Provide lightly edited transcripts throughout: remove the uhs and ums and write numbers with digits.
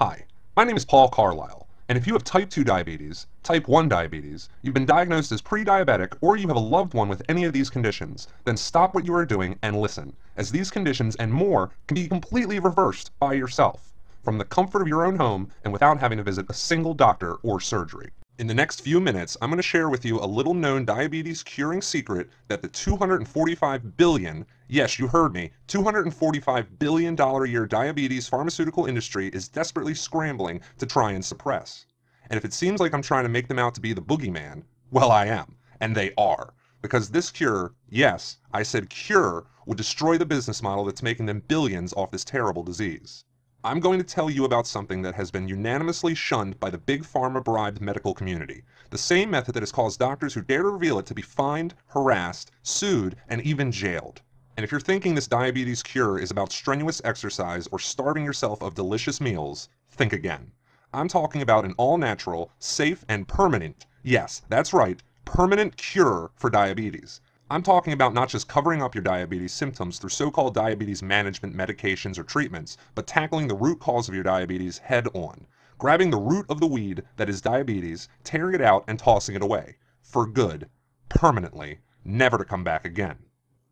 Hi, my name is Paul Carlisle, and if you have type 2 diabetes, type 1 diabetes, you've been diagnosed as pre-diabetic, or you have a loved one with any of these conditions, then stop what you are doing and listen, as these conditions and more can be completely reversed by yourself, from the comfort of your own home and without having to visit a single doctor or surgery. In the next few minutes, I'm going to share with you a little known diabetes curing secret that the $245 billion, yes, you heard me, $245 billion a year diabetes pharmaceutical industry is desperately scrambling to try and suppress. And if it seems like I'm trying to make them out to be the boogeyman, well, I am. And they are. Because this cure, yes, I said cure, would destroy the business model that's making them billions off this terrible disease. I'm going to tell you about something that has been unanimously shunned by the big pharma bribed medical community. The same method that has caused doctors who dare to reveal it to be fined, harassed, sued, and even jailed. And if you're thinking this diabetes cure is about strenuous exercise or starving yourself of delicious meals, think again. I'm talking about an all-natural, safe, and permanent, yes, that's right, permanent cure for diabetes. I'm talking about not just covering up your diabetes symptoms through so-called diabetes management medications or treatments, but tackling the root cause of your diabetes head on. Grabbing the root of the weed that is diabetes, tearing it out, and tossing it away. For good. Permanently. Never to come back again.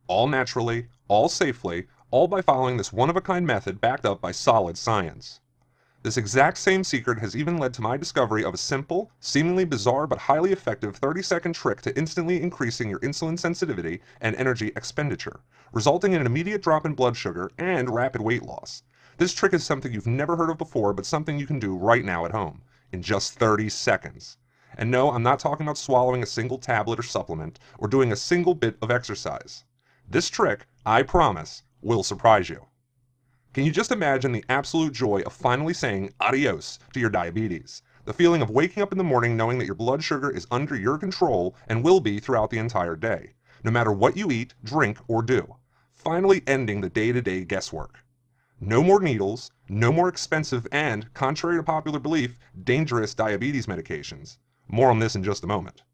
All naturally, all safely, all by following this one-of-a-kind method backed up by solid science. This exact same secret has even led to my discovery of a simple, seemingly bizarre but highly effective 30-second trick to instantly increasing your insulin sensitivity and energy expenditure, resulting in an immediate drop in blood sugar and rapid weight loss. This trick is something you've never heard of before, but something you can do right now at home, in just 30 seconds. And no, I'm not talking about swallowing a single tablet or supplement, or doing a single bit of exercise. This trick, I promise, will surprise you. Can you just imagine the absolute joy of finally saying adios to your diabetes? The feeling of waking up in the morning knowing that your blood sugar is under your control and will be throughout the entire day, no matter what you eat, drink, or do. Finally ending the day-to-day guesswork. No more needles, no more expensive and, contrary to popular belief, dangerous diabetes medications. More on this in just a moment.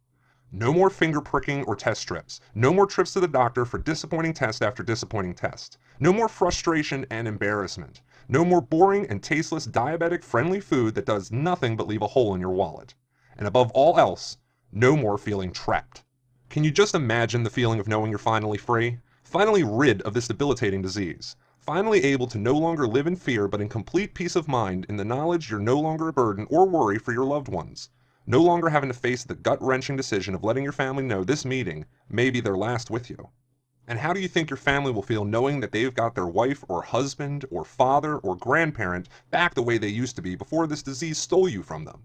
No more finger pricking or test strips. No more trips to the doctor for disappointing test after disappointing test. No more frustration and embarrassment. No more boring and tasteless diabetic-friendly food that does nothing but leave a hole in your wallet. And above all else, no more feeling trapped. Can you just imagine the feeling of knowing you're finally free? Finally rid of this debilitating disease? Finally able to no longer live in fear but in complete peace of mind in the knowledge you're no longer a burden or worry for your loved ones? No longer having to face the gut-wrenching decision of letting your family know this meeting may be their last with you. And how do you think your family will feel knowing that they've got their wife or husband or father or grandparent back the way they used to be before this disease stole you from them?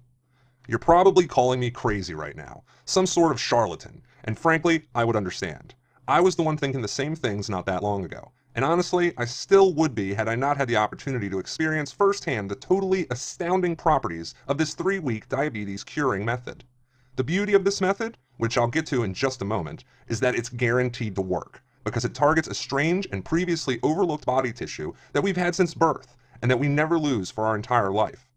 You're probably calling me crazy right now, some sort of charlatan, and frankly, I would understand. I was the one thinking the same things not that long ago. And honestly, I still would be had I not had the opportunity to experience firsthand the totally astounding properties of this 3-week diabetes curing method. The beauty of this method, which I'll get to in just a moment, is that it's guaranteed to work, because it targets a strange and previously overlooked body tissue that we've had since birth, and that we never lose for our entire life.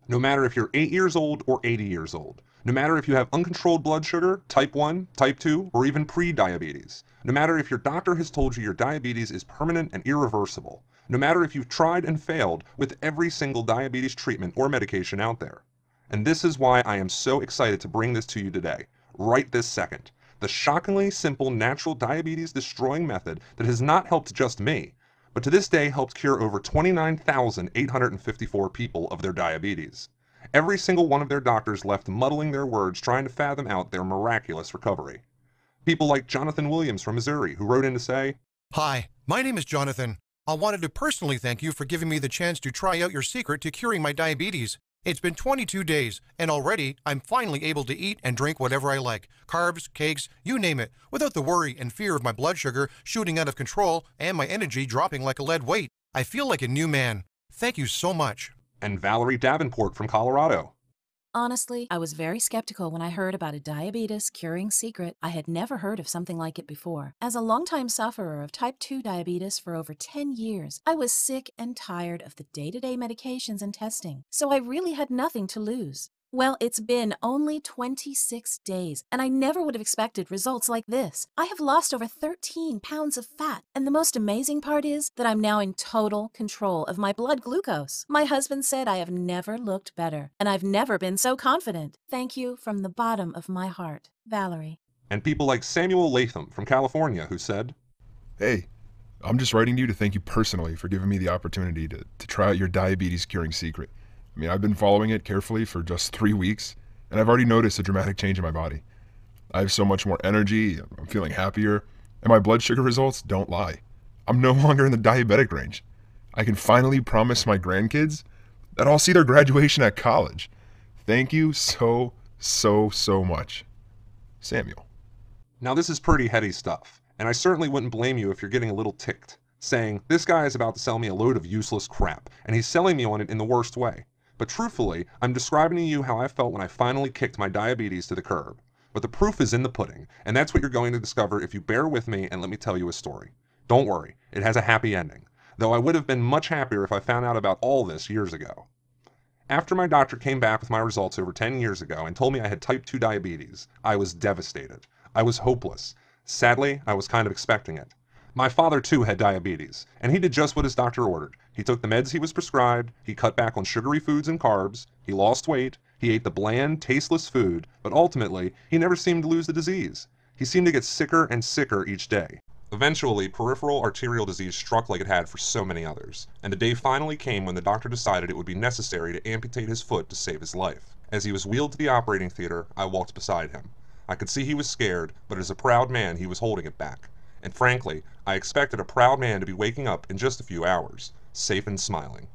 No matter if you're 8 years old or 80 years old. No matter if you have uncontrolled blood sugar, type 1, type 2, or even pre-diabetes. No matter if your doctor has told you your diabetes is permanent and irreversible. No matter if you've tried and failed with every single diabetes treatment or medication out there. And this is why I am so excited to bring this to you today, right this second. The shockingly simple natural diabetes destroying method that has not helped just me, but to this day helped cure over 29,854 people of their diabetes. Every single one of their doctors left muddling their words trying to fathom out their miraculous recovery. People like Jonathan Williams from Missouri, who wrote in to say, "Hi, my name is Jonathan. I wanted to personally thank you for giving me the chance to try out your secret to curing my diabetes. It's been 22 days, and already I'm finally able to eat and drink whatever I like, carbs, cakes, you name it, without the worry and fear of my blood sugar shooting out of control and my energy dropping like a lead weight. I feel like a new man. Thank you so much." And Valerie Davenport from Colorado. Honestly, I was very skeptical when I heard about a diabetes curing secret. I had never heard of something like it before. As a longtime sufferer of type 2 diabetes for over 10 years, I was sick and tired of the day-to-day medications and testing, so I really had nothing to lose. Well, it's been only 26 days, and I never would have expected results like this. I have lost over 13 pounds of fat, and the most amazing part is that I'm now in total control of my blood glucose. My husband said I have never looked better, and I've never been so confident. Thank you from the bottom of my heart, Valerie. And people like Samuel Latham from California who said, Hey, I'm just writing to you to thank you personally for giving me the opportunity to try out your diabetes curing secret. I mean, I've been following it carefully for just 3 weeks, and I've already noticed a dramatic change in my body. I have so much more energy, I'm feeling happier, and my blood sugar results don't lie. I'm no longer in the diabetic range. I can finally promise my grandkids that I'll see their graduation at college. Thank you so much. Samuel. now this is pretty heady stuff, and I certainly wouldn't blame you if you're getting a little ticked, saying, this guy is about to sell me a load of useless crap, and he's selling me on it in the worst way. But truthfully, I'm describing to you how I felt when I finally kicked my diabetes to the curb. But the proof is in the pudding, and that's what you're going to discover if you bear with me and let me tell you a story. Don't worry, it has a happy ending, though I would have been much happier if I found out about all this years ago. After my doctor came back with my results over 10 years ago and told me I had type 2 diabetes, I was devastated. I was hopeless. Sadly, I was kind of expecting it. My father too had diabetes, and he did just what his doctor ordered. He took the meds he was prescribed, he cut back on sugary foods and carbs, he lost weight, he ate the bland, tasteless food, but ultimately, he never seemed to lose the disease. He seemed to get sicker and sicker each day. Eventually, peripheral arterial disease struck like it had for so many others, and the day finally came when the doctor decided it would be necessary to amputate his foot to save his life. As he was wheeled to the operating theater, I walked beside him. I could see he was scared, but as a proud man, he was holding it back. And frankly, I expected a proud man to be waking up in just a few hours, safe and smiling.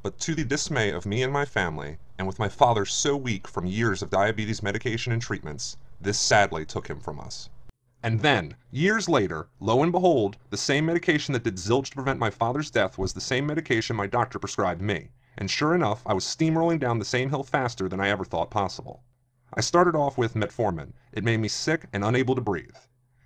But to the dismay of me and my family, and with my father so weak from years of diabetes medication and treatments, this sadly took him from us. And then, years later, lo and behold, the same medication that did zilch to prevent my father's death was the same medication my doctor prescribed me. And sure enough, I was steamrolling down the same hill faster than I ever thought possible. I started off with metformin. It made me sick and unable to breathe.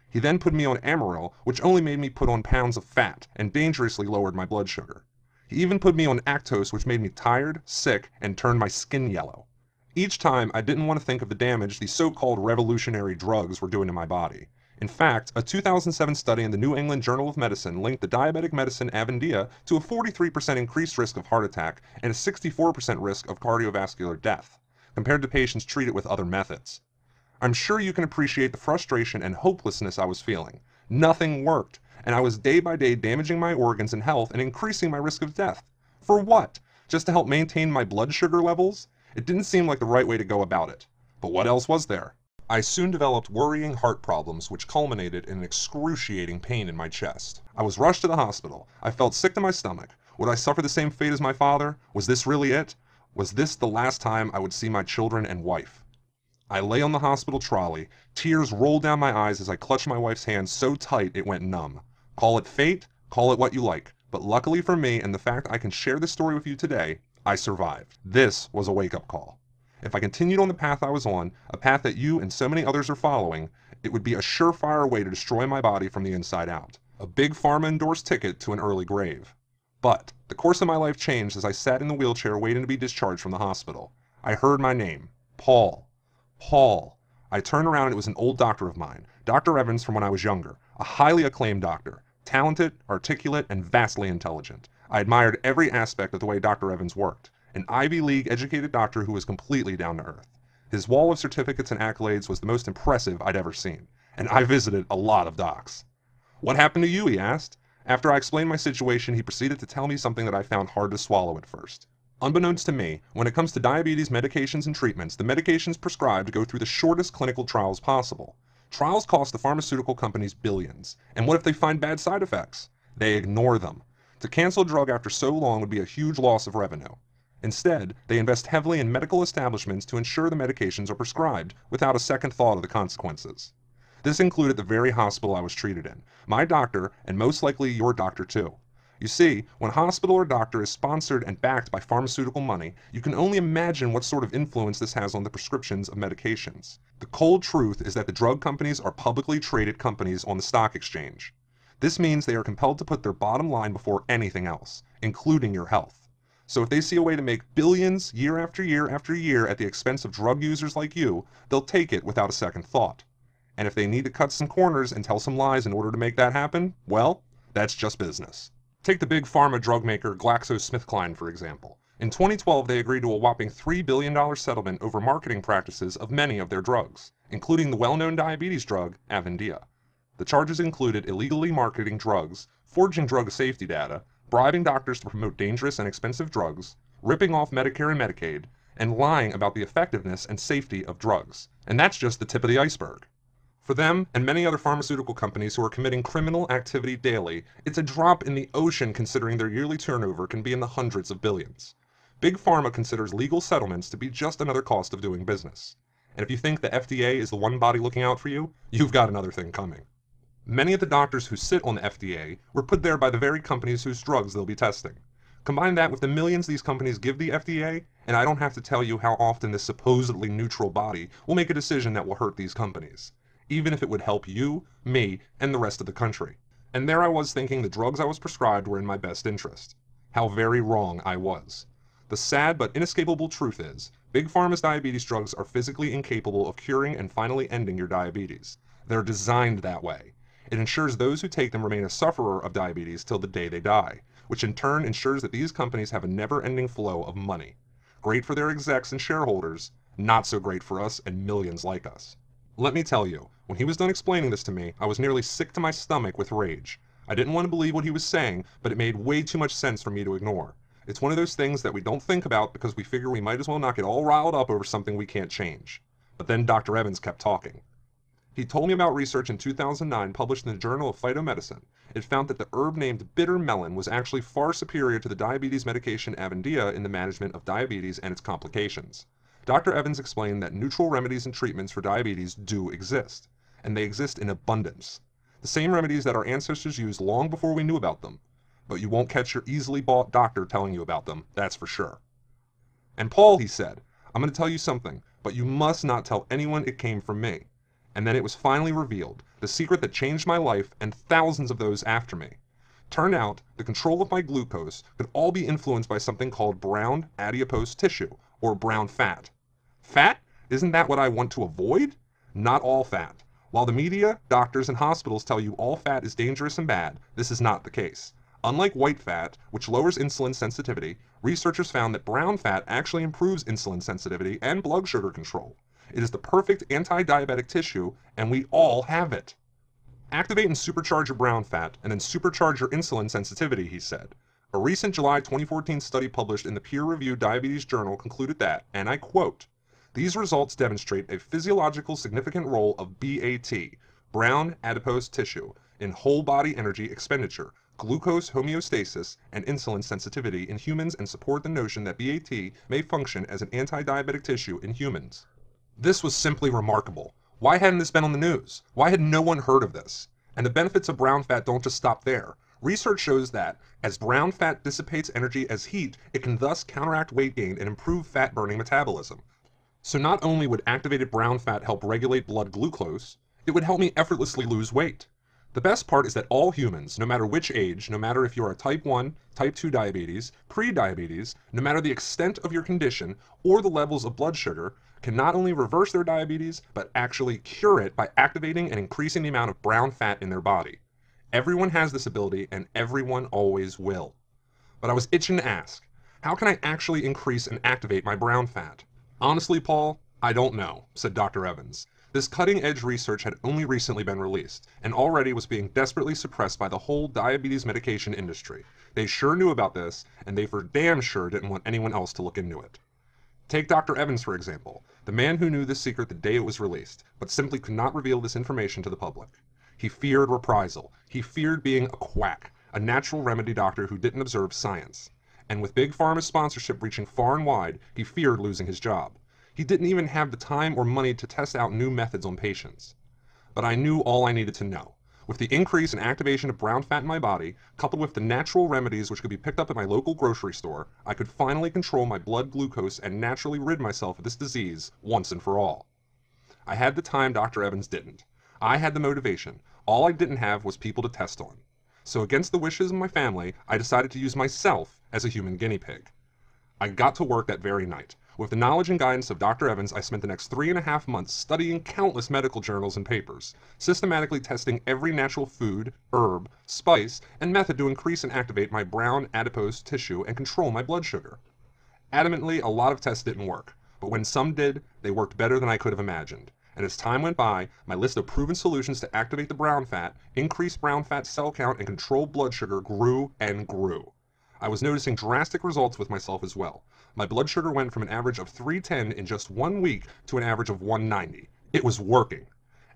He then put me on Amaryl, which only made me put on pounds of fat and dangerously lowered my blood sugar. He even put me on Actose, which made me tired, sick, and turned my skin yellow. Each time, I didn't want to think of the damage these so-called revolutionary drugs were doing to my body. In fact, a 2007 study in the New England Journal of Medicine linked the diabetic medicine Avendia to a 43% increased risk of heart attack and a 64% risk of cardiovascular death, compared to patients treated with other methods. I'm sure you can appreciate the frustration and hopelessness I was feeling. Nothing worked, and I was day by day damaging my organs and health and increasing my risk of death. For what? Just to help maintain my blood sugar levels? It didn't seem like the right way to go about it. But what else was there? I soon developed worrying heart problems which culminated in an excruciating pain in my chest. I was rushed to the hospital. I felt sick to my stomach. Would I suffer the same fate as my father? Was this really it? Was this the last time I would see my children and wife? I lay on the hospital trolley. Tears rolled down my eyes as I clutched my wife's hand so tight it went numb. Call it fate, call it what you like, but luckily for me and the fact I can share this story with you today, I survived. This was a wake-up call. If I continued on the path I was on, a path that you and so many others are following, it would be a surefire way to destroy my body from the inside out. A big Pharma-endorsed ticket to an early grave. But the course of my life changed as I sat in the wheelchair waiting to be discharged from the hospital. I heard my name, Paul. Paul. I turned around and it was an old doctor of mine, Dr. Evans from when I was younger, a highly acclaimed doctor, talented, articulate, and vastly intelligent. I admired every aspect of the way Dr. Evans worked, an Ivy League educated doctor who was completely down to earth. His wall of certificates and accolades was the most impressive I'd ever seen, and I visited a lot of docs. What happened to you, he asked. After I explained my situation, he proceeded to tell me something that I found hard to swallow at first. Unbeknownst to me, when it comes to diabetes medications and treatments, the medications prescribed go through the shortest clinical trials possible. Trials cost the pharmaceutical companies billions, and what if they find bad side effects? They ignore them. To cancel a drug after so long would be a huge loss of revenue. Instead, they invest heavily in medical establishments to ensure the medications are prescribed without a second thought of the consequences. This included the very hospital I was treated in, my doctor, and most likely your doctor too. You see, when a hospital or doctor is sponsored and backed by pharmaceutical money, you can only imagine what sort of influence this has on the prescriptions of medications. The cold truth is that the drug companies are publicly traded companies on the stock exchange. This means they are compelled to put their bottom line before anything else, including your health. So if they see a way to make billions year after year after year at the expense of drug users like you, they'll take it without a second thought. And if they need to cut some corners and tell some lies in order to make that happen, well, that's just business. Take the big pharma drug maker GlaxoSmithKline, for example. In 2012, they agreed to a whopping $3 billion settlement over marketing practices of many of their drugs, including the well-known diabetes drug Avendia. The charges included illegally marketing drugs, forging drug safety data, bribing doctors to promote dangerous and expensive drugs, ripping off Medicare and Medicaid, and lying about the effectiveness and safety of drugs. And that's just the tip of the iceberg. For them, and many other pharmaceutical companies who are committing criminal activity daily, it's a drop in the ocean considering their yearly turnover can be in the hundreds of billions. Big Pharma considers legal settlements to be just another cost of doing business. And if you think the FDA is the one body looking out for you, you've got another thing coming. Many of the doctors who sit on the FDA were put there by the very companies whose drugs they'll be testing. Combine that with the millions these companies give the FDA, and I don't have to tell you how often this supposedly neutral body will make a decision that will hurt these companies, even if it would help you, me, and the rest of the country. And there I was thinking the drugs I was prescribed were in my best interest. How very wrong I was. The sad but inescapable truth is, Big Pharma's diabetes drugs are physically incapable of curing and finally ending your diabetes. They're designed that way. It ensures those who take them remain a sufferer of diabetes till the day they die, which in turn ensures that these companies have a never-ending flow of money. Great for their execs and shareholders, not so great for us and millions like us. Let me tell you, when he was done explaining this to me, I was nearly sick to my stomach with rage. I didn't want to believe what he was saying, but it made way too much sense for me to ignore. It's one of those things that we don't think about because we figure we might as well not get all riled up over something we can't change. But then Dr. Evans kept talking. He told me about research in 2009 published in the Journal of Phytomedicine. It found that the herb named bitter melon was actually far superior to the diabetes medication Avendia in the management of diabetes and its complications. Dr. Evans explained that neutral remedies and treatments for diabetes do exist, and they exist in abundance. The same remedies that our ancestors used long before we knew about them. But you won't catch your easily bought doctor telling you about them, that's for sure. And Paul, he said, I'm going to tell you something, but you must not tell anyone it came from me. And then it was finally revealed, the secret that changed my life and thousands of those after me. Turned out, the control of my glucose could all be influenced by something called brown adipose tissue, or brown fat. Fat? Isn't that what I want to avoid? Not all fat. While the media, doctors, and hospitals tell you all fat is dangerous and bad, this is not the case. Unlike white fat, which lowers insulin sensitivity, researchers found that brown fat actually improves insulin sensitivity and blood sugar control. It is the perfect anti-diabetic tissue, and we all have it. Activate and supercharge your brown fat, and then supercharge your insulin sensitivity, he said. A recent July 2014 study published in the peer-reviewed Diabetes Journal concluded that, and I quote, "These results demonstrate a physiological significant role of BAT, brown adipose tissue, in whole body energy expenditure, glucose homeostasis, and insulin sensitivity in humans and support the notion that BAT may function as an anti-diabetic tissue in humans." This was simply remarkable. Why hadn't this been on the news? Why had no one heard of this? And the benefits of brown fat don't just stop there. Research shows that, as brown fat dissipates energy as heat, it can thus counteract weight gain and improve fat-burning metabolism. So not only would activated brown fat help regulate blood glucose, it would help me effortlessly lose weight. The best part is that all humans, no matter which age, no matter if you are type 1, type 2 diabetes, pre-diabetes, no matter the extent of your condition or the levels of blood sugar, can not only reverse their diabetes, but actually cure it by activating and increasing the amount of brown fat in their body. Everyone has this ability, and everyone always will. But I was itching to ask, how can I actually increase and activate my brown fat? Honestly, Paul, I don't know, said Dr. Evans. This cutting-edge research had only recently been released, and already was being desperately suppressed by the whole diabetes medication industry. They sure knew about this, and they for damn sure didn't want anyone else to look into it. Take Dr. Evans, for example, the man who knew this secret the day it was released, but simply could not reveal this information to the public. He feared reprisal. He feared being a quack, a natural remedy doctor who didn't observe science. And with Big Pharma's sponsorship reaching far and wide, he feared losing his job. He didn't even have the time or money to test out new methods on patients. But I knew all I needed to know. With the increase in activation of brown fat in my body, coupled with the natural remedies which could be picked up at my local grocery store, I could finally control my blood glucose and naturally rid myself of this disease once and for all. I had the time Dr. Evans didn't. I had the motivation. All I didn't have was people to test on. So against the wishes of my family, I decided to use myself as a human guinea pig. I got to work that very night. With the knowledge and guidance of Dr. Evans, I spent the next 3.5 months studying countless medical journals and papers, systematically testing every natural food, herb, spice, and method to increase and activate my brown adipose tissue and control my blood sugar. Adamantly, a lot of tests didn't work, but when some did, they worked better than I could have imagined. And as time went by, my list of proven solutions to activate the brown fat, increase brown fat cell count, and control blood sugar grew and grew. I was noticing drastic results with myself as well. My blood sugar went from an average of 310 in just 1 week to an average of 190. It was working.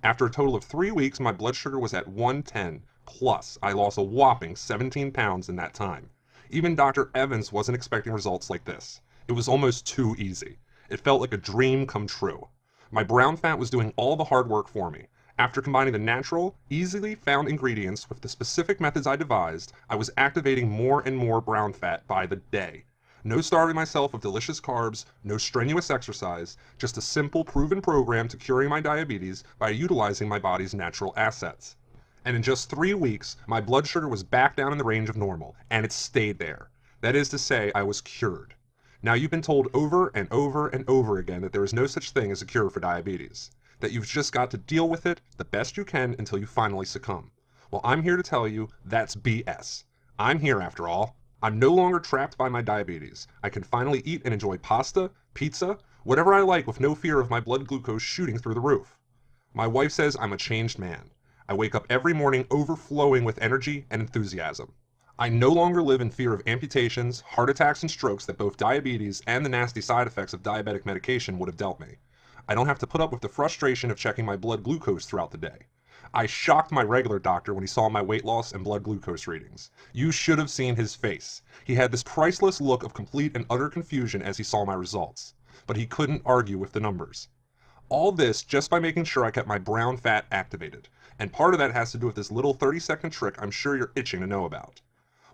After a total of 3 weeks, my blood sugar was at 110, plus I lost a whopping 17 pounds in that time. Even Dr. Evans wasn't expecting results like this. It was almost too easy. It felt like a dream come true. My brown fat was doing all the hard work for me. After combining the natural, easily found ingredients with the specific methods I devised, I was activating more and more brown fat by the day. No starving myself of delicious carbs, no strenuous exercise, just a simple proven program to curing my diabetes by utilizing my body's natural assets. And in just 3 weeks, my blood sugar was back down in the range of normal, and it stayed there. That is to say, I was cured. Now you've been told over and over and over again that there is no such thing as a cure for diabetes, that you've just got to deal with it the best you can until you finally succumb. Well, I'm here to tell you that's BS. I'm here after all. I'm no longer trapped by my diabetes. I can finally eat and enjoy pasta, pizza, whatever I like with no fear of my blood glucose shooting through the roof. My wife says I'm a changed man. I wake up every morning overflowing with energy and enthusiasm. I no longer live in fear of amputations, heart attacks, and strokes that both diabetes and the nasty side effects of diabetic medication would have dealt me. I don't have to put up with the frustration of checking my blood glucose throughout the day. I shocked my regular doctor when he saw my weight loss and blood glucose readings. You should have seen his face. He had this priceless look of complete and utter confusion as he saw my results. But he couldn't argue with the numbers. All this just by making sure I kept my brown fat activated. And part of that has to do with this little 30-second trick I'm sure you're itching to know about.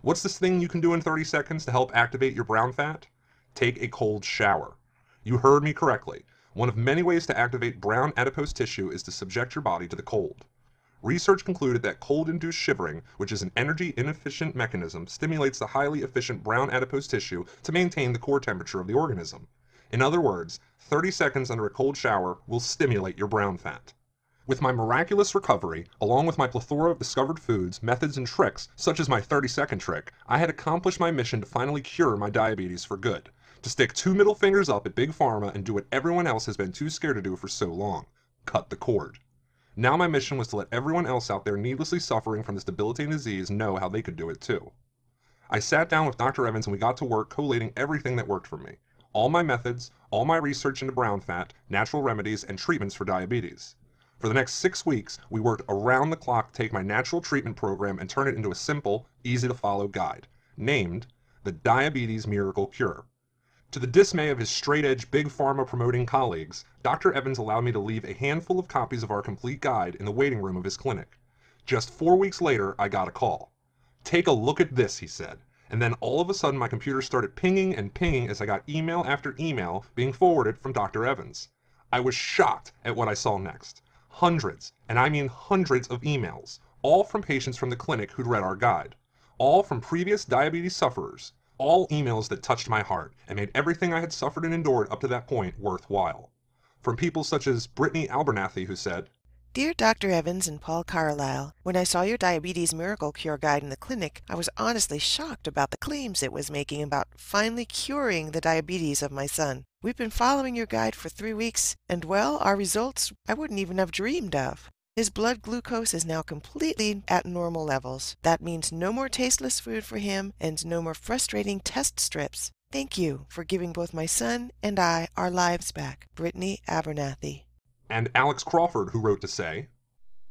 What's this thing you can do in 30 seconds to help activate your brown fat? Take a cold shower. You heard me correctly. One of many ways to activate brown adipose tissue is to subject your body to the cold. Research concluded that cold-induced shivering, which is an energy-inefficient mechanism, stimulates the highly efficient brown adipose tissue to maintain the core temperature of the organism. In other words, 30 seconds under a cold shower will stimulate your brown fat. With my miraculous recovery, along with my plethora of discovered foods, methods, and tricks, such as my 30-second trick, I had accomplished my mission to finally cure my diabetes for good. To stick 2 middle fingers up at Big Pharma and do what everyone else has been too scared to do for so long. Cut the cord. Now my mission was to let everyone else out there needlessly suffering from this debilitating disease know how they could do it too. I sat down with Dr. Evans and we got to work collating everything that worked for me. All my methods, all my research into brown fat, natural remedies, and treatments for diabetes. For the next 6 weeks, we worked around the clock to take my natural treatment program and turn it into a simple, easy-to-follow guide, named the Diabetes Miracle Cure. To the dismay of his straight-edge Big Pharma promoting colleagues, Dr. Evans allowed me to leave a handful of copies of our complete guide in the waiting room of his clinic. Just 4 weeks later, I got a call. "Take a look at this," he said. And then all of a sudden my computer started pinging and pinging as I got email after email being forwarded from Dr. Evans. I was shocked at what I saw next. Hundreds, and I mean hundreds of emails, all from patients from the clinic who'd read our guide. All from previous diabetes sufferers. All emails that touched my heart and made everything I had suffered and endured up to that point worthwhile. From people such as Brittany Abernathy, who said, Dear Dr. Evans and Paul Carlisle, when I saw your Diabetes Miracle Cure Guide in the clinic, I was honestly shocked about the claims it was making about finally curing the diabetes of my son. We've been following your guide for 3 weeks, and well, our results I wouldn't even have dreamed of. His blood glucose is now completely at normal levels. That means no more tasteless food for him and no more frustrating test strips. Thank you for giving both my son and I our lives back. Brittany Abernathy. and Alex Crawford, who wrote to say,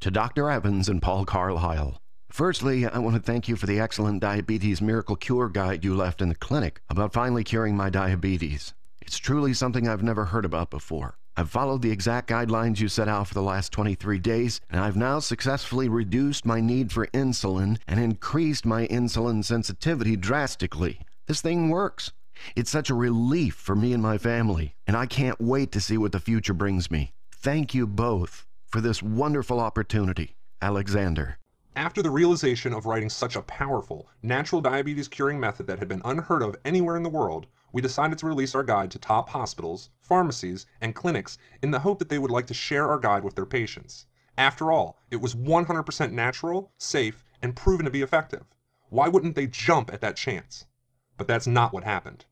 To Dr. Evans and Paul Carlisle. Firstly, I want to thank you for the excellent Diabetes Miracle Cure Guide you left in the clinic about finally curing my diabetes. It's truly something I've never heard about before. I've followed the exact guidelines you set out for the last 23 days, and I've now successfully reduced my need for insulin and increased my insulin sensitivity drastically. This thing works. It's such a relief for me and my family, and I can't wait to see what the future brings me. Thank you both for this wonderful opportunity. Alexander. After the realization of writing such a powerful, natural diabetes curing method that had been unheard of anywhere in the world, we decided to release our guide to top hospitals, pharmacies, and clinics in the hope that they would like to share our guide with their patients. After all, it was 100% natural, safe, and proven to be effective. Why wouldn't they jump at that chance? But that's not what happened.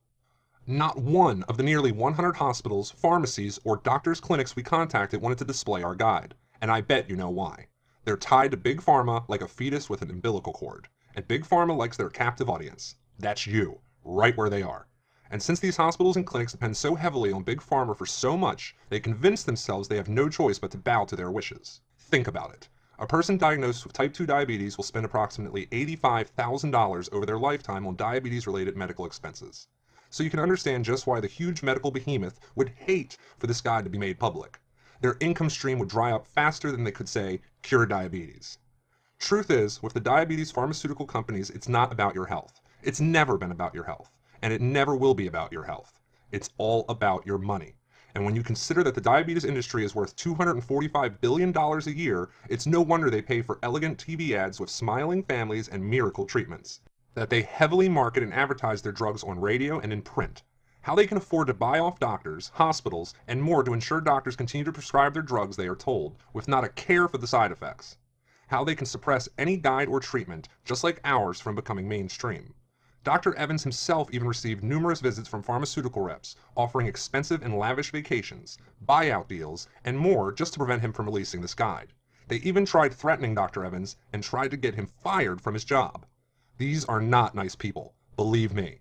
Not one of the nearly 100 hospitals, pharmacies, or doctors' clinics we contacted wanted to display our guide, and I bet you know why. They're tied to Big Pharma like a fetus with an umbilical cord, and Big Pharma likes their captive audience. That's you, right where they are. And since these hospitals and clinics depend so heavily on Big Pharma for so much, they convince themselves they have no choice but to bow to their wishes. Think about it. A person diagnosed with type 2 diabetes will spend approximately $85,000 over their lifetime on diabetes-related medical expenses. So you can understand just why the huge medical behemoth would hate for this guide to be made public. Their income stream would dry up faster than they could say, cure diabetes. Truth is, with the diabetes pharmaceutical companies, it's not about your health. It's never been about your health, and it never will be about your health. It's all about your money. And when you consider that the diabetes industry is worth $245 billion a year, it's no wonder they pay for elegant TV ads with smiling families and miracle treatments. That they heavily market and advertise their drugs on radio and in print. How they can afford to buy off doctors, hospitals, and more to ensure doctors continue to prescribe their drugs they are told, with not a care for the side effects. How they can suppress any guide or treatment, just like ours, from becoming mainstream. Dr. Evans himself even received numerous visits from pharmaceutical reps, offering expensive and lavish vacations, buyout deals, and more just to prevent him from releasing this guide. They even tried threatening Dr. Evans and tried to get him fired from his job. These are not nice people, believe me.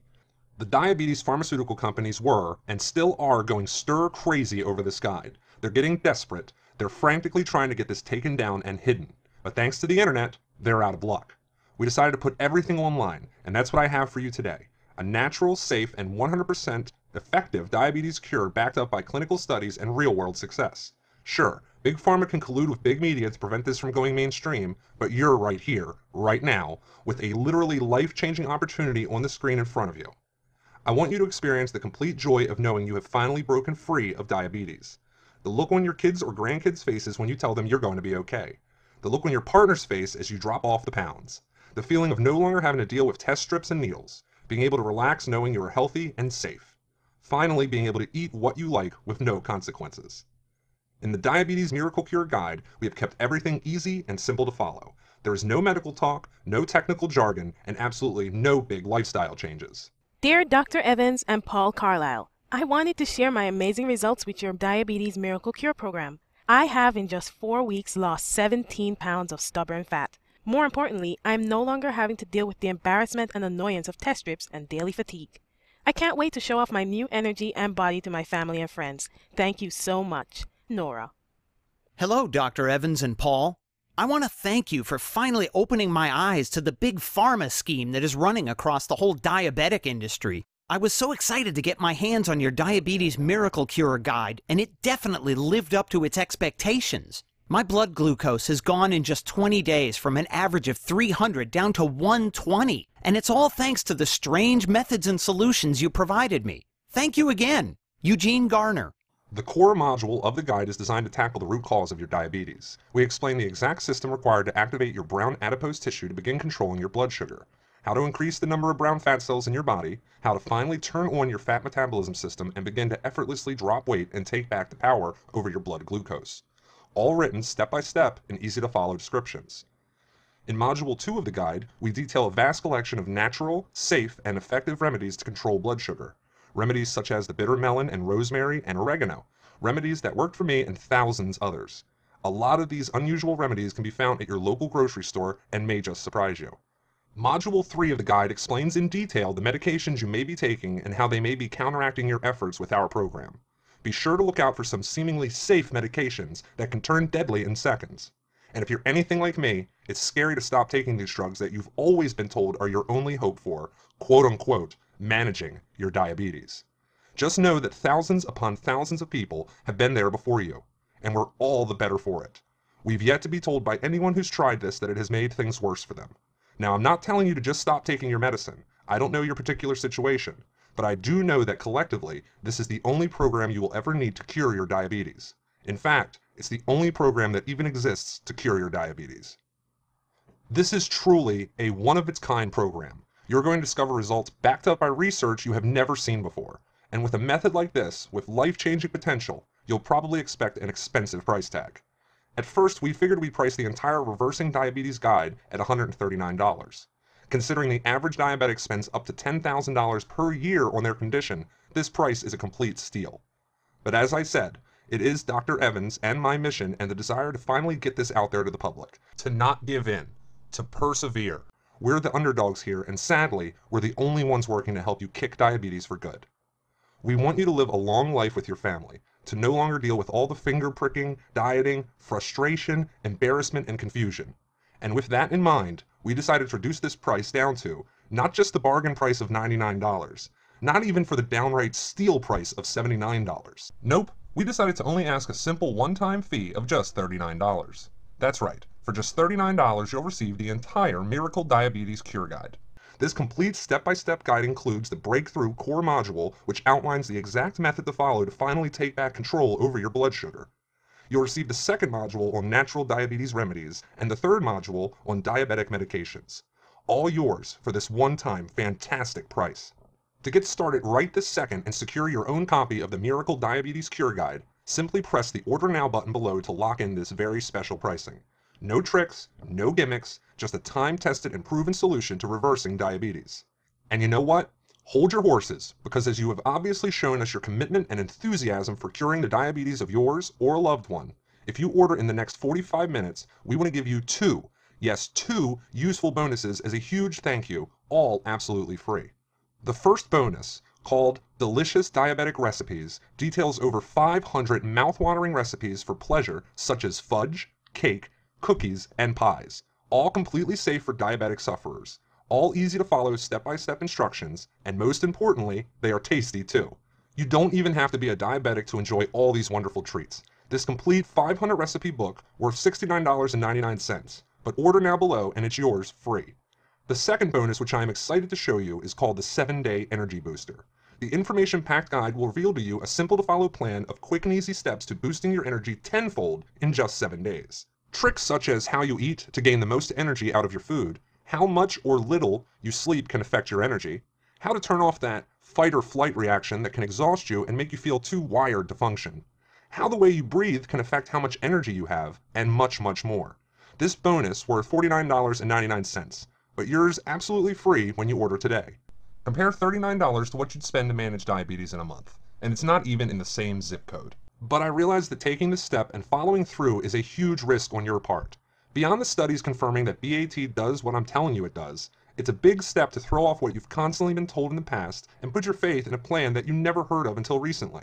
The diabetes pharmaceutical companies were, and still are, going stir crazy over this guide. They're getting desperate. They're frantically trying to get this taken down and hidden. But thanks to the internet, they're out of luck. We decided to put everything online, and that's what I have for you today. A natural, safe, and 100% effective diabetes cure backed up by clinical studies and real-world success. Sure, Big Pharma can collude with big media to prevent this from going mainstream, but you're right here, right now, with a literally life-changing opportunity on the screen in front of you. I want you to experience the complete joy of knowing you have finally broken free of diabetes. The look on your kids' or grandkids' faces when you tell them you're going to be okay. The look on your partner's face as you drop off the pounds. The feeling of no longer having to deal with test strips and needles. Being able to relax knowing you are healthy and safe. Finally, being able to eat what you like with no consequences. In the Diabetes Miracle Cure Guide, we have kept everything easy and simple to follow. There is no medical talk, no technical jargon, and absolutely no big lifestyle changes. Dear Dr. Evans and Paul Carlisle, I wanted to share my amazing results with your Diabetes Miracle Cure program. I have in just 4 weeks lost 17 pounds of stubborn fat. More importantly, I'm no longer having to deal with the embarrassment and annoyance of test strips and daily fatigue. I can't wait to show off my new energy and body to my family and friends. Thank you so much. Nora. Hello, Dr. Evans and Paul. I want to thank you for finally opening my eyes to the big pharma scheme that is running across the whole diabetic industry. I was so excited to get my hands on your Diabetes Miracle Cure Guide, and it definitely lived up to its expectations. My blood glucose has gone in just 20 days from an average of 300 down to 120, and it's all thanks to the strange methods and solutions you provided me. Thank you again, Eugene Garner. The core module of the guide is designed to tackle the root cause of your diabetes. We explain the exact system required to activate your brown adipose tissue to begin controlling your blood sugar, how to increase the number of brown fat cells in your body, how to finally turn on your fat metabolism system and begin to effortlessly drop weight and take back the power over your blood glucose. All written step by step in easy to follow descriptions. In Module 2 of the guide, we detail a vast collection of natural, safe, and effective remedies to control blood sugar. Remedies such as the bitter melon and rosemary and oregano. Remedies that worked for me and thousands others. A lot of these unusual remedies can be found at your local grocery store and may just surprise you. Module 3 of the guide explains in detail the medications you may be taking and how they may be counteracting your efforts with our program. Be sure to look out for some seemingly safe medications that can turn deadly in seconds. And if you're anything like me, it's scary to stop taking these drugs that you've always been told are your only hope for, quote-unquote, managing your diabetes. Just know that thousands upon thousands of people have been there before you, and we're all the better for it. We've yet to be told by anyone who's tried this that it has made things worse for them. Now, I'm not telling you to just stop taking your medicine. I don't know your particular situation, but I do know that collectively, this is the only program you will ever need to cure your diabetes. In fact, it's the only program that even exists to cure your diabetes. This is truly a one-of-its-kind program. You're going to discover results backed up by research you have never seen before. And with a method like this, with life-changing potential, you'll probably expect an expensive price tag. At first, we figured we'd price the entire Reversing Diabetes Guide at $139. Considering the average diabetic spends up to $10,000 per year on their condition, this price is a complete steal. But as I said, it is Dr. Evans and my mission and the desire to finally get this out there to the public. To not give in. To persevere. We're the underdogs here, and sadly, we're the only ones working to help you kick diabetes for good. We want you to live a long life with your family, to no longer deal with all the finger pricking, dieting, frustration, embarrassment, and confusion. And with that in mind, we decided to reduce this price down to not just the bargain price of $99, not even for the downright steal price of $79. Nope, we decided to only ask a simple one-time fee of just $39. That's right, for just $39 you'll receive the entire Miracle Diabetes Cure Guide. This complete step-by-step guide includes the Breakthrough Core Module, which outlines the exact method to follow to finally take back control over your blood sugar. You'll receive the second module on natural diabetes remedies and the third module on diabetic medications. All yours for this one-time fantastic price. To get started right this second and secure your own copy of the Miracle Diabetes Cure Guide, simply press the Order Now button below to lock in this very special pricing. No tricks, no gimmicks, just a time-tested and proven solution to reversing diabetes. And you know what? Hold your horses, because as you have obviously shown us your commitment and enthusiasm for curing the diabetes of yours or a loved one, if you order in the next 45 minutes, we want to give you two useful bonuses as a huge thank you, all absolutely free. The first bonus, called Delicious Diabetic Recipes, details over 500 mouth-watering recipes for pleasure such as fudge, cake, cookies, and pies, all completely safe for diabetic sufferers, all easy to follow step-by-step instructions, and most importantly, they are tasty too. You don't even have to be a diabetic to enjoy all these wonderful treats. This complete 500 recipe book worth $69.99, but order now below and it's yours free. The second bonus, which I am excited to show you, is called the 7-Day Energy Booster. The information-packed guide will reveal to you a simple-to-follow plan of quick and easy steps to boosting your energy tenfold in just 7 days. Tricks such as how you eat to gain the most energy out of your food, how much or little you sleep can affect your energy, how to turn off that fight or flight reaction that can exhaust you and make you feel too wired to function, how the way you breathe can affect how much energy you have, and much, much more. This bonus worth $49.99, but yours absolutely free when you order today. Compare $39 to what you'd spend to manage diabetes in a month, and it's not even in the same zip code. But I realize that taking this step and following through is a huge risk on your part. Beyond the studies confirming that BAT does what I'm telling you it does, it's a big step to throw off what you've constantly been told in the past and put your faith in a plan that you never heard of until recently.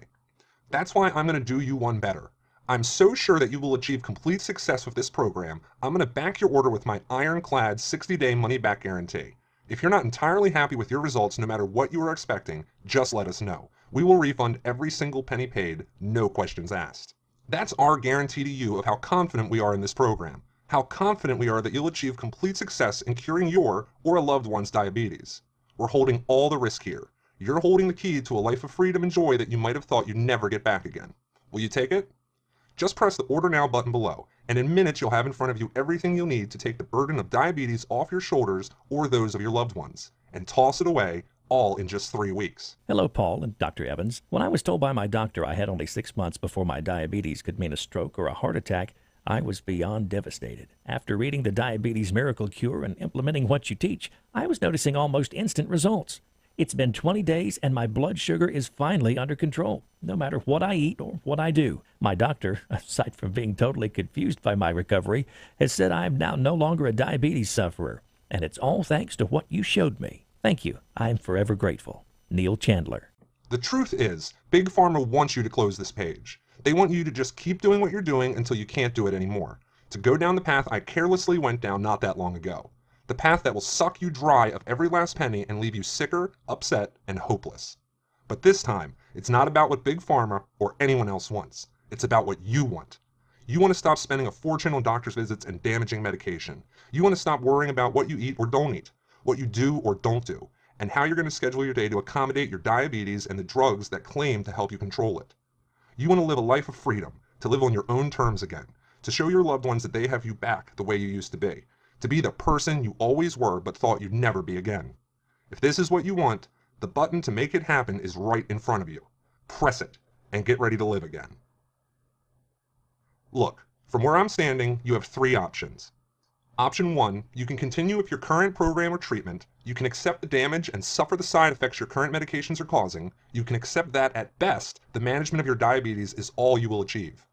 That's why I'm going to do you one better. I'm so sure that you will achieve complete success with this program, I'm going to back your order with my ironclad 60-day money-back guarantee. If you're not entirely happy with your results no matter what you were expecting, just let us know. We will refund every single penny paid, no questions asked. That's our guarantee to you of how confident we are in this program, how confident we are that you'll achieve complete success in curing your or a loved one's diabetes. We're holding all the risk here. You're holding the key to a life of freedom and joy that you might have thought you'd never get back again. Will you take it? Just press the Order Now button below, and in minutes you'll have in front of you everything you'll need to take the burden of diabetes off your shoulders or those of your loved ones, and toss it away, all in just 3 weeks. Hello, Paul and Dr. Evans. When I was told by my doctor I had only 6 months before my diabetes could mean a stroke or a heart attack, I was beyond devastated. After reading the Diabetes Miracle Cure and implementing what you teach, I was noticing almost instant results. It's been 20 days and my blood sugar is finally under control, no matter what I eat or what I do. My doctor, aside from being totally confused by my recovery, has said I am now no longer a diabetes sufferer, and it's all thanks to what you showed me. Thank you. I'm forever grateful. Neil Chandler. The truth is, Big Pharma wants you to close this page. They want you to just keep doing what you're doing until you can't do it anymore. To go down the path I carelessly went down not that long ago. The path that will suck you dry of every last penny and leave you sicker, upset, and hopeless. But this time, it's not about what Big Pharma or anyone else wants. It's about what you want. You want to stop spending a fortune on doctor's visits and damaging medication. You want to stop worrying about what you eat or don't eat, what you do or don't do, and how you're going to schedule your day to accommodate your diabetes and the drugs that claim to help you control it. You want to live a life of freedom, to live on your own terms again, to show your loved ones that they have you back the way you used to be the person you always were but thought you'd never be again. If this is what you want, the button to make it happen is right in front of you. Press it and get ready to live again. Look, from where I'm standing, you have 3 options. Option 1, you can continue with your current program or treatment, you can accept the damage and suffer the side effects your current medications are causing, you can accept that, at best, the management of your diabetes is all you will achieve.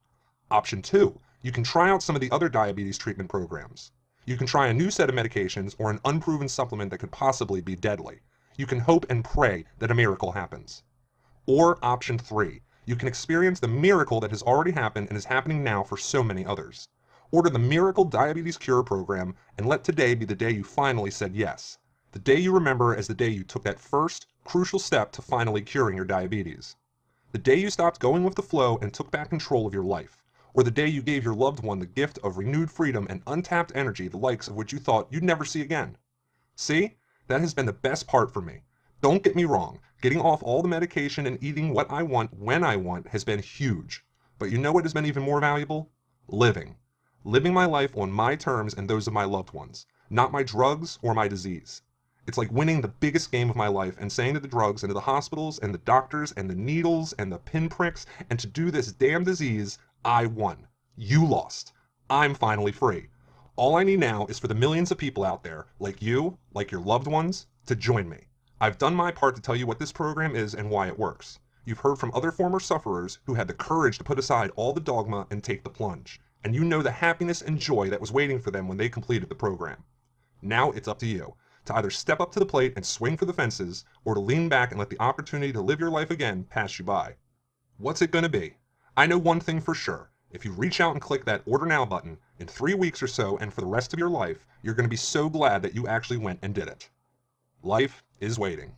Option 2, you can try out some of the other diabetes treatment programs. You can try a new set of medications or an unproven supplement that could possibly be deadly. You can hope and pray that a miracle happens. Or Option 3, you can experience the miracle that has already happened and is happening now for so many others. Order the Miracle Diabetes Cure program and let today be the day you finally said yes. The day you remember as the day you took that first, crucial step to finally curing your diabetes. The day you stopped going with the flow and took back control of your life. Or the day you gave your loved one the gift of renewed freedom and untapped energy, the likes of which you thought you'd never see again. See? That has been the best part for me. Don't get me wrong, getting off all the medication and eating what I want when I want has been huge. But you know what has been even more valuable? Living. Living my life on my terms and those of my loved ones, not my drugs or my disease. It's like winning the biggest game of my life and saying to the drugs and to the hospitals and the doctors and the needles and the pinpricks and to do this damn disease, I won. You lost. I'm finally free. All I need now is for the millions of people out there, like you, like your loved ones, to join me. I've done my part to tell you what this program is and why it works. You've heard from other former sufferers who had the courage to put aside all the dogma and take the plunge. And you know the happiness and joy that was waiting for them when they completed the program. Now it's up to you, to either step up to the plate and swing for the fences, or to lean back and let the opportunity to live your life again pass you by. What's it going to be? I know one thing for sure. If you reach out and click that Order Now button, in 3 weeks or so and for the rest of your life, you're going to be so glad that you actually went and did it. Life is waiting.